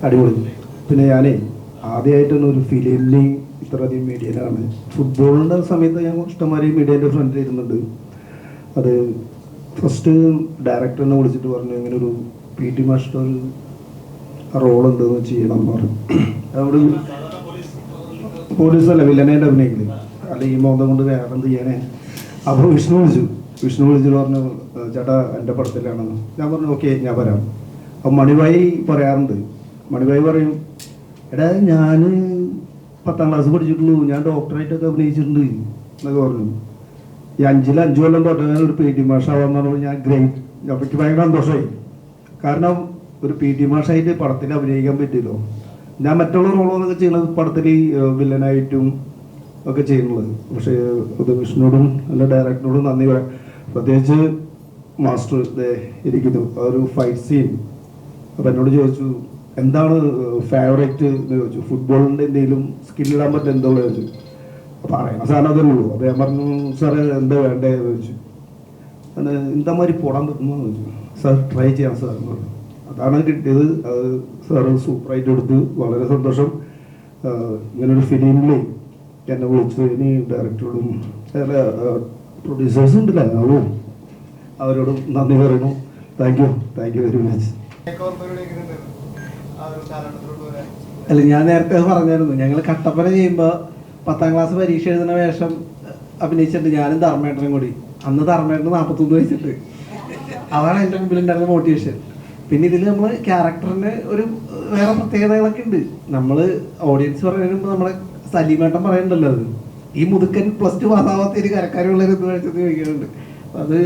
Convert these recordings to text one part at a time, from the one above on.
അടിപൊളി. പിന്നെ ഞാനേ ആദ്യമായിട്ടാണ് ഒരു ഫിലിമിൽ ഇത്രയധികം മീഡിയയിലാണ്. ഫുട്ബോളിൻ്റെ സമയത്ത് ഞാൻ ഇഷ്ടംമാതിരി മീഡിയേൻ്റെ ഫ്രണ്ടിൽ ഇരുന്നുണ്ട്. അത് ഫസ്റ്റ് ഡയറക്ടറിനെ വിളിച്ചിട്ട് പറഞ്ഞു ഇങ്ങനെ ഒരു പി ടി മാസ്റ്റർ ഒരു റോളുണ്ടെന്ന് ചെയ്യണം എന്ന് പറഞ്ഞു. അവിടെ പോലീസല്ല വില്ലനേൻ്റെ അഭിനയിക്കില്ല, അല്ല ഈ മോന്തം കൊണ്ട് വേറെ എന്ത് ചെയ്യാനേ. അപ്പോൾ വിഷ്ണു വിളിച്ചിട്ട് പറഞ്ഞു ചേട്ടാ എൻ്റെ പടത്തിലാണെന്ന്. ഞാൻ പറഞ്ഞു ഓക്കെ ഞാൻ വരാം. അപ്പം മണിഭായി പറയാറുണ്ട്, മണിഭായി പറയും എടാ ഞാൻ 10ാം ക്ലാസ് പഠിച്ചിട്ടുള്ളൂ, ഞാൻ ഡോക്ടറായിട്ടൊക്കെ അഭിനയിച്ചിട്ടുണ്ട് എന്നൊക്കെ പറഞ്ഞു. ഈ 5 കൊല്ലം തൊട്ട് ഒരു പി ടി മാഷാവാന്ന് പറഞ്ഞപ്പോൾ ഞാൻ ഗ്രേറ്റ്, എനിക്ക് ഭയങ്കര സന്തോഷമായി. കാരണം ഒരു പി ടി മാഷായിട്ട് പടത്തിൽ അഭിനയിക്കാൻ പറ്റില്ലോ. ഞാൻ മറ്റുള്ള റോളൊക്കെ ചെയ്യുന്നത് പടത്തിൽ വില്ലനായിട്ടും ഒക്കെ ചെയ്യുന്നുള്ളത്. പക്ഷേ ഇത് വിഷ്ണുവിനോടും അല്ല ഡയറക്ടറിനോടും നന്ദി പറയാം. പ്രത്യേകിച്ച് മാസ്റ്റർ ഇരിക്കുന്നു ആ ഒരു ഫൈറ്റ് സീൻ. അപ്പം എന്നോട് ചോദിച്ചു എന്താണ് ഫേവറേറ്റ് എന്ന് ചോദിച്ചു. ഫുട്ബോളിൻ്റെ എന്തെങ്കിലും സ്കില്ലിടാൻ പറ്റും എന്തോ ചോദിച്ചു. അപ്പോൾ അറിയണ സാധനം അതേ ഉള്ളൂ. അപ്പോൾ ഞാൻ പറഞ്ഞു സാറ് എന്താ വേണ്ടേ എന്ന് ചോദിച്ചു. എന്താ മാതിരി പോടാൻ പറ്റുമെന്ന് ചോദിച്ചു. സാർ ട്രൈ ചെയ്യാം സാർ എന്ന് പറഞ്ഞു. അതാണ് കിട്ടിയത്. അത് സാറ് സൂപ്പറായിട്ട് എടുത്ത് വളരെ സന്തോഷം. ഇങ്ങനൊരു ഫിലിമിൽ എന്നെ വിളിച്ചു. ഇനി ഡയറക്ടറോടും ചില പ്രൊഡ്യൂസേഴ്സ് ഉണ്ടല്ലേ അവരോടും നന്ദി പറയുന്നു. Thank you very much. അല്ല ഞാൻ നേരത്തെ പറഞ്ഞായിരുന്നു, ഞങ്ങൾ കട്ടപ്പന ചെയ്യുമ്പോൾ 10ാം ക്ലാസ് പരീക്ഷ എഴുതുന്ന വേഷം അഭിനയിച്ചിട്ടുണ്ട് ഞാനും ധർമ്മേട്ടനും കൂടി. അന്ന് ധർമ്മേട്ടന് 41 വയസ്സിട്ട്. അതാണ് എൻ്റെ മുമ്പിലുണ്ടായിരുന്ന മോട്ടിവേഷൻ. പിന്നെ ഇതിൽ നമ്മൾ ക്യാരക്ടറിന് ഒരു വേറെ പ്രത്യേകതകളൊക്കെ ഉണ്ട്. നമ്മൾ ഓഡിയൻസ് പറയുമ്പോൾ നമ്മളെ സലീമേട്ടൻ പറയുന്നുണ്ടല്ലോ, അത് ഈ മുതുക്കൻ +2 പാസ്സാവാത്ത ഒരു കരക്കാരുള്ളൊരു വെച്ചത് ചോദിക്കുന്നുണ്ട്. അത്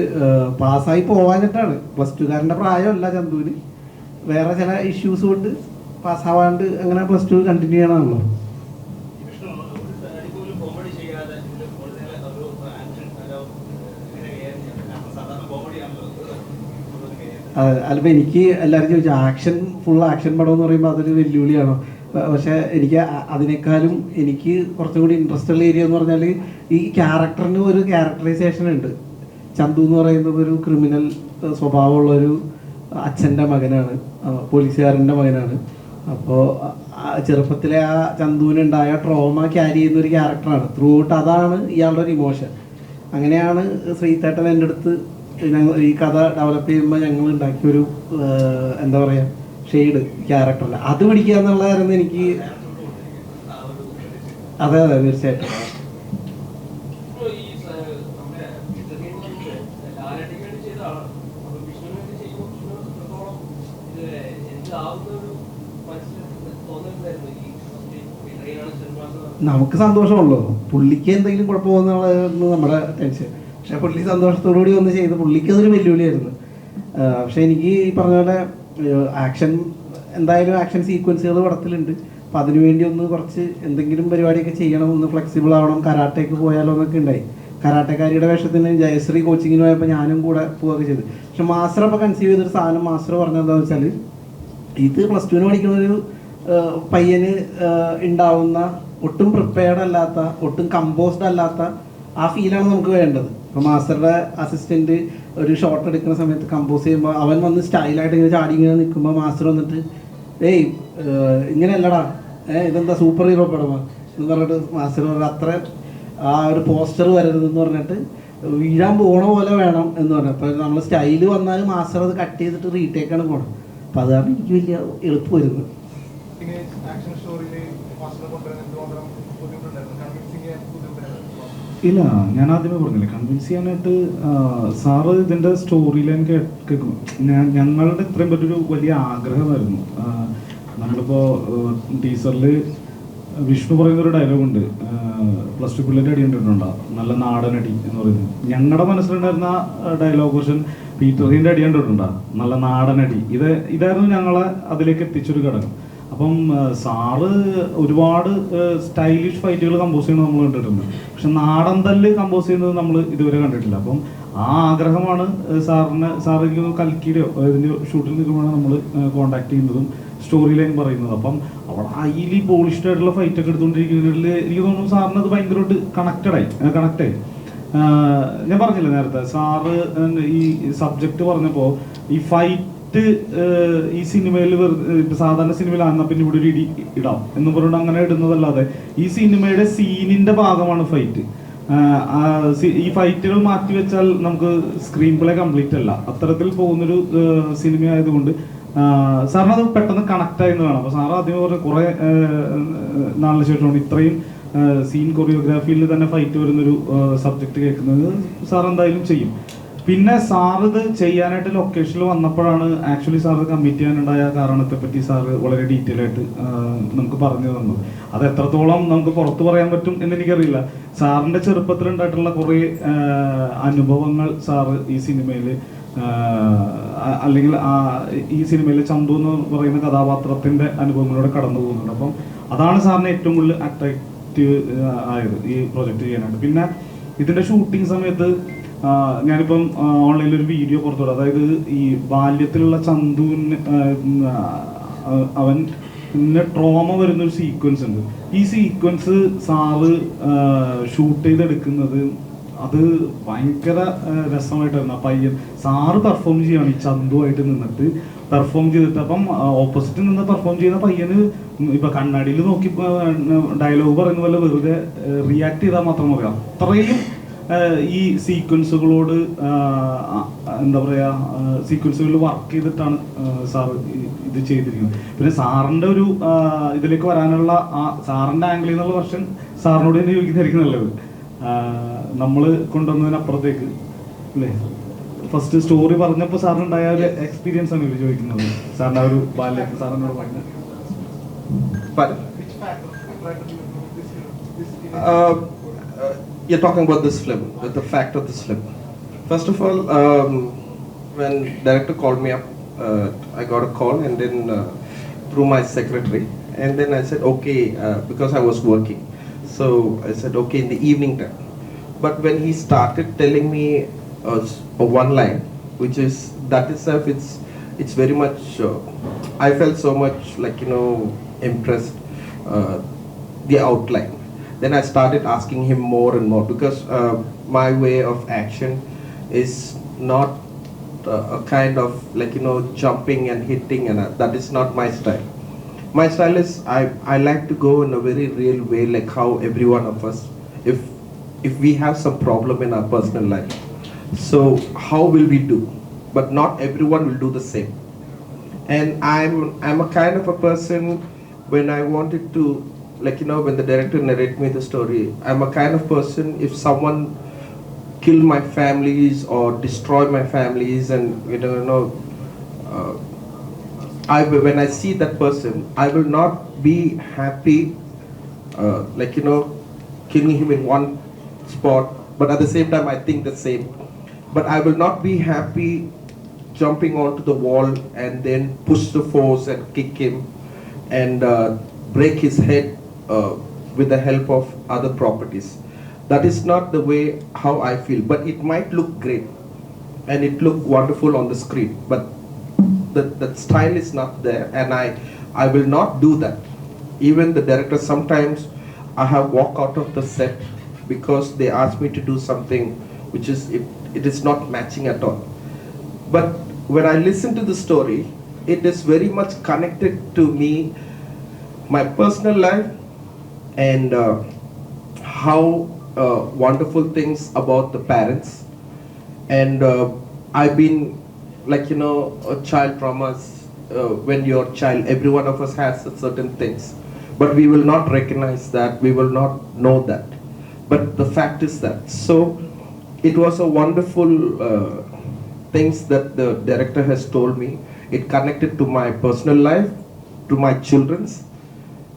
പാസ്സായി പോവാനിട്ടാണ്. +2കാരൻ്റെ പ്രായമല്ല ചന്തുവിന്, വേറെ ചില ഇഷ്യൂസ് കൊണ്ട് പാസ്സാവാണ്ട് അങ്ങനെ +2 കണ്ടിന്യൂ ചെയ്യണമല്ലോ. അല്ലപ്പോൾ എനിക്ക് എല്ലാവരും ചോദിച്ചു ഫുൾ ആക്ഷൻ പടം എന്ന് പറയുമ്പോൾ അതൊരു വെല്ലുവിളിയാണോ? പക്ഷേ എനിക്ക് അതിനേക്കാളും എനിക്ക് കുറച്ചും കൂടി ഇൻട്രസ്റ്റ് ഉള്ള ഏരിയ എന്ന് പറഞ്ഞാൽ ഈ ക്യാരക്ടറിന് ഒരു ക്യാരക്ടറൈസേഷൻ ഉണ്ട്. ചന്തു എന്ന് പറയുന്നത് ഒരു ക്രിമിനൽ സ്വഭാവമുള്ളൊരു അച്ഛൻ്റെ മകനാണ്, പോലീസുകാരൻ്റെ മകനാണ്. അപ്പോൾ ചെറുപ്പത്തിലെ ആ ചന്തുവിനുണ്ടായ ട്രോമ ക്യാരി ചെയ്യുന്ന ഒരു ക്യാരക്ടറാണ് ത്രൂ ഔട്ട്. അതാണ് ഇയാളുടെ ഒരു ഇമോഷൻ. അങ്ങനെയാണ് ശ്രീതേട്ടൻ എൻ്റെ അടുത്ത് ഈ കഥ ഡെവലപ്പ് ചെയ്യുമ്പോൾ ഞങ്ങൾ ഉണ്ടാക്കിയൊരു എന്താ പറയുക ഷെയ്ഡ് ക്യാരക്ടറല്ല, അത് പിടിക്കുക എന്നുള്ളതായിരുന്നു എനിക്ക്. അതെ തീർച്ചയായിട്ടും. നമുക്ക് സന്തോഷമുള്ളൂ, പുള്ളിക്ക് എന്തെങ്കിലും കുഴപ്പമെന്നുള്ളതായിരുന്നു നമ്മുടെ ടെൻഷൻ. പക്ഷെ പുള്ളി സന്തോഷത്തോടുകൂടി വന്ന് ചെയ്ത് പുള്ളിക്ക് അതൊരു വെല്ലുവിളിയായിരുന്നു. പക്ഷെ എനിക്ക് ഈ പറഞ്ഞ പോലെ എന്തായാലും ആക്ഷൻ സീക്വൻസുകൾ പടത്തിലുണ്ട്. അപ്പം അതിനുവേണ്ടി ഒന്ന് കുറച്ച് എന്തെങ്കിലും പരിപാടിയൊക്കെ ചെയ്യണം, ഒന്ന് ഫ്ലെക്സിബിൾ ആവണം, കരാട്ടയ്ക്ക് പോയാലോ എന്നൊക്കെ ഉണ്ടായി. കരാട്ടക്കാരിയുടെ വേഷത്തിന് ജയശ്രീ കോച്ചിങ്ങിന് പോയപ്പോൾ ഞാനും കൂടെ പോവുകയൊക്കെ ചെയ്തു. പക്ഷെ മാസ്റ്റർ അപ്പോൾ കൺസീവ് ചെയ്തൊരു സാധനം മാസ്റ്റർ പറഞ്ഞെന്താണെന്ന് വെച്ചാൽ ഇത് +2 പഠിക്കുന്നൊരു പയ്യന് ഉണ്ടാവുന്ന ഒട്ടും പ്രിപ്പയർഡ് അല്ലാത്ത, ഒട്ടും കമ്പോസ്ഡ് അല്ലാത്ത ആ ഫീലാണ് നമുക്ക് വേണ്ടത്. അപ്പോൾ മാസ്റ്ററുടെ അസിസ്റ്റൻറ്റ് ഒരു ഷോട്ട് എടുക്കുന്ന സമയത്ത് കമ്പോസ് ചെയ്യുമ്പോൾ അവൻ വന്ന് സ്റ്റൈലായിട്ട് ഇങ്ങനെ ചാടി ഇങ്ങനെ നിൽക്കുമ്പോൾ മാസ്റ്റർ വന്നിട്ട് ഇങ്ങനെയല്ലടാ ഇതെന്താ സൂപ്പർ ഹീറോ പടമാ എന്ന് പറഞ്ഞിട്ട് മാസ്റ്റർ പറഞ്ഞ അത്ര ആ ഒരു പോസ്റ്റർ വരരുതെന്ന് പറഞ്ഞിട്ട് വീഴാൻ പോണ പോലെ വേണം എന്ന് പറഞ്ഞു. അപ്പോൾ നമ്മൾ സ്റ്റൈല് വന്നാൽ മാസ്റ്റർ അത് കട്ട് ചെയ്തിട്ട് റീടേക്കാണ് പോകണം. അപ്പോൾ അതാണ് എനിക്ക് വലിയ എളുപ്പം വരുന്നത്. ഇല്ല, ഞാൻ ആദ്യമേ പറഞ്ഞില്ലേ കൺവിൻസ് ചെയ്യാനായിട്ട് സാറ് ഇതിൻ്റെ സ്റ്റോറി ലൈൻ കേൾക്കും. ഞങ്ങളുടെ ഇത്രയും പറ്റൊരു വലിയ ആഗ്രഹമായിരുന്നു. നമ്മളിപ്പോൾ ടീച്ചറിൽ വിഷ്ണു പറയുന്നൊരു ഡയലോഗുണ്ട്, +2 പിള്ളേരുടെ അടി കണ്ടിട്ടുണ്ടോ, നല്ല നാടൻ അടി എന്ന് പറയുന്നത്. ഞങ്ങളുടെ മനസ്സിലുണ്ടായിരുന്ന ഡയലോഗ് വെർഷൻ പീറ്ററിൻ്റെ അടി കണ്ടിട്ടുണ്ടോ, നല്ല നാടൻ അടി. ഇതായിരുന്നു ഞങ്ങളെ അതിലേക്ക് എത്തിച്ചൊരു ഘടകം. അപ്പം സാറ് ഒരുപാട് സ്റ്റൈലിഷ് ഫൈറ്റുകൾ കമ്പോസ് ചെയ്യുന്നത് നമ്മൾ കണ്ടിട്ടുണ്ട്, പക്ഷെ നാടൻ തല്ല് കമ്പോസ് ചെയ്യുന്നത് നമ്മൾ ഇതുവരെ കണ്ടിട്ടില്ല. അപ്പം ആ ആഗ്രഹമാണ് സാറിന് കൽക്കിയുടെയോ ഇതിൻ്റെ ഷൂട്ടിൽ നിൽക്കുമ്പോഴാണ് നമ്മൾ കോൺടാക്ട് ചെയ്യുന്നതും സ്റ്റോറി ലൈൻ പറയുന്നത്. അപ്പം അവിടെ ഹൈലി പോളിഷ്ഡ് ആയിട്ടുള്ള ഫൈറ്റൊക്കെ എടുത്തുകൊണ്ടിരിക്കുന്നതിൽ എനിക്ക് തോന്നുന്നു സാറിന് അത് ഭയങ്കരമായിട്ട് കണക്റ്റായി. ഞാൻ പറഞ്ഞില്ലേ നേരത്തെ സാറ് ഈ സബ്ജക്റ്റ് പറഞ്ഞപ്പോൾ ഈ ഫൈറ്റ് ഫൈറ്റ് ഈ സിനിമയിൽ സാധാരണ സിനിമയിലാണെന്ന പിന്നെ ഇവിടെ ഒരു ഇടി ഇടാം എന്ന് പറഞ്ഞുകൊണ്ട് അങ്ങനെ ഇടുന്നതല്ലാതെ ഈ സിനിമയുടെ സീനിന്റെ ഭാഗമാണ് ഫൈറ്റ്. ഈ ഫൈറ്റുകൾ മാറ്റി വെച്ചാൽ നമുക്ക് സ്ക്രീൻ പ്ലേ കംപ്ലീറ്റ് അല്ല. അത്തരത്തിൽ പോകുന്നൊരു സിനിമ ആയതുകൊണ്ട് സാറിന് അത് പെട്ടെന്ന് കണക്ട് ആയെന്ന് വേണം. അപ്പൊ സാറ് ആദ്യം പറഞ്ഞ കുറെ നാളിന് ശേഷമാണ് ഇത്രയും സീൻ കൊറിയോഗ്രാഫിയിൽ തന്നെ ഫൈറ്റ് വരുന്നൊരു സബ്ജക്ട് കേൾക്കുന്നത്. സാർ എന്തായാലും ചെയ്യും. പിന്നെ സാർ ഇത് ചെയ്യാനായിട്ട് ലൊക്കേഷനിൽ വന്നപ്പോഴാണ് ആക്ച്വലി സാർ കമ്മിറ്റ് ചെയ്യാനുണ്ടായ കാരണത്തെ പറ്റി സാറ് വളരെ ഡീറ്റെയിൽ ആയിട്ട് നമുക്ക് പറഞ്ഞു തന്നത്. അത് എത്രത്തോളം നമുക്ക് പുറത്ത് പറയാൻ പറ്റും എന്ന് എനിക്കറിയില്ല. സാറിന്റെ ചെറുപ്പത്തിൽ ഉണ്ടായിട്ടുള്ള കുറെ അനുഭവങ്ങൾ സാറ് ഈ സിനിമയിൽ അല്ലെങ്കിൽ ഈ സിനിമയിൽ ചന്തു എന്ന് പറയുന്ന കഥാപാത്രത്തിന്റെ അനുഭവങ്ങളിലൂടെ കടന്നു പോകുന്നുണ്ട്. അപ്പം അതാണ് സാറിന് ഏറ്റവും കൂടുതൽ അട്രാക്റ്റീവ് ആയത് ഈ പ്രൊജക്ട് ചെയ്യാനായിട്ട്. പിന്നെ ഇതിന്റെ ഷൂട്ടിംഗ് സമയത്ത് ഞാനിപ്പം ഓൺലൈനിൽ ഒരു വീഡിയോ പുറത്തുവിടും. അതായത് ഈ ബാല്യത്തിലുള്ള ചന്തുവിന് അവൻ ട്രോമ വരുന്നൊരു സീക്വൻസ് ഉണ്ട്. ഈ സീക്വൻസ് സാറ് ഷൂട്ട് ചെയ്തെടുക്കുന്നത് അത് ഭയങ്കര രസമായിട്ടായിരുന്നു. ആ പയ്യൻ സാറ് പെർഫോം ചെയ്യാണ് ഈ ചന്തുവായിട്ട് നിന്നിട്ട് പെർഫോം ചെയ്തിട്ട്. അപ്പം ഓപ്പോസിറ്റ് നിന്ന് പെർഫോം ചെയ്യുന്ന പയ്യന് ഇപ്പൊ കണ്ണാടിയിൽ നോക്കി ഡയലോഗ് പറയുന്ന പോലെ വെറുതെ റിയാക്ട് ചെയ്താൽ മാത്രം അറിയാം. അത്രയും ഈ സീക്വൻസുകളോട് എന്താ പറയാ സീക്വൻസുകളിൽ വർക്ക് ചെയ്തിട്ടാണ് സാറ് ഇത് ചെയ്തിരിക്കുന്നത്. പിന്നെ സാറിന്റെ ഒരു ഇതിലേക്ക് വരാനുള്ള സാറിന്റെ ആംഗിളിൽ നിന്നുള്ള വെർഷൻ സാറിനോട് തന്നെ ചോദിക്കുന്നതായിരിക്കും നല്ലത്. നമ്മള് കൊണ്ടുവന്നതിനപ്പുറത്തേക്ക് അല്ലേ. ഫസ്റ്റ് സ്റ്റോറി പറഞ്ഞപ്പോൾ സാറിനുണ്ടായ ഒരു എക്സ്പീരിയൻസ് ആണ് ഇവർ ചോദിക്കുന്നത്. സാറിന്റെ ഒരു ബാല്യം സാറിനോട് പറഞ്ഞത്. You're talking about this film, the fact of this film. First of all, when director called me up, I got a call and then through my secretary, and then I said okay because I was working. So I said okay in the evening time. But when he started telling me one line, which is that itself, it's very much. I felt so much like impressed. The outline. Then I started asking him more and more because my way of action is not a kind of like jumping and hitting, and that is not my style. My style is I like to go in a very real way, like how every one of us, if we have some problem in our personal life, so how will we do? But not everyone will do the same. And I'm a kind of a person when I wanted to. Like when the director narrated me the story, I'm a kind of person, if someone kill my families or destroy my families, and when I see that person, I will not be happy killing him in one spot, but at the same time I think the same. But I will not be happy jumping onto the wall and then push the force and kick him and break his head with the help of other properties. That is not the way how I feel. But it might look great and it look wonderful on the screen, but the style is not there, and I will not do that. Even the director, sometimes I have walked out of the set because they ask me to do something which is it is not matching at all. But when I listen to the story, it is very much connected to me, my personal life, and how wonderful things about the parents. And I've been like a child traumas. When you're a child, every one of us has certain things, but we will not recognize that, we will not know that. But the fact is that, so it was a wonderful things that the director has told me. It connected to my personal life, to my children's,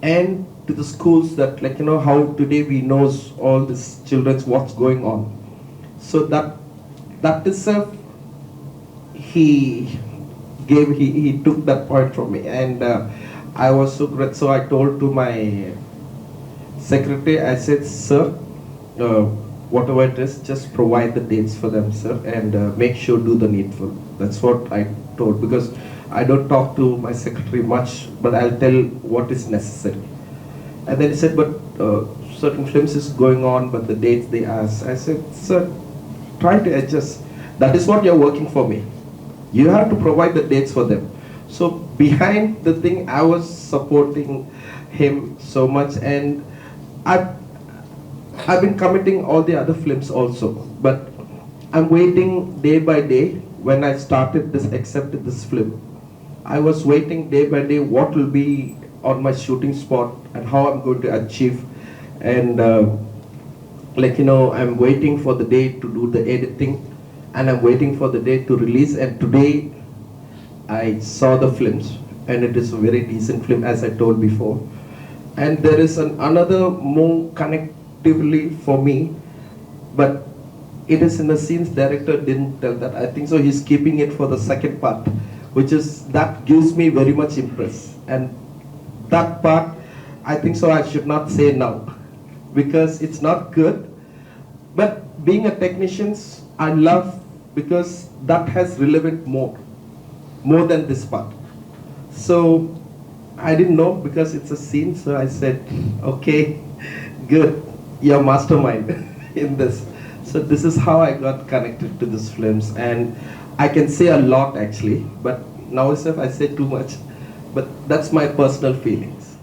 and to the schools, that how today we knows all these children's what's going on. So that itself he took that point from me, and I was so great. So I told to my secretary, I said, sir, whatever it is, just provide the dates for them, sir, and make sure do the needful. That's what I told, because I don't talk to my secretary much, but I'll tell what is necessary. And then he said, but certain films is going on, but the dates they asked. I said, sir, try to adjust. That is what you're working for me. You have to provide the dates for them. So behind the thing, I was supporting him so much, and I've been committing all the other films also, but I'm waiting day by day. When I started this, accepted this film, I was waiting day by day what will be on my shooting spot and how I'm going to achieve. And I'm waiting for the day to do the editing, and I'm waiting for the day to release. And today, I saw the films, and it is a very decent film, as I told before. And there is another more connectively for me, but it is in the scenes director didn't tell that. I think so he's keeping it for the second part, which is, that gives me very much impressed. And that part, I think so I should not say now, because it's not good. But being a technician, I love, because that has relevant more than this part. So I didn't know, because it's a scene, so I said, okay, good, you're mastermind in this. So this is how I got connected to these films, and I can say a lot actually, but now if I say too much, but that's my personal feelings.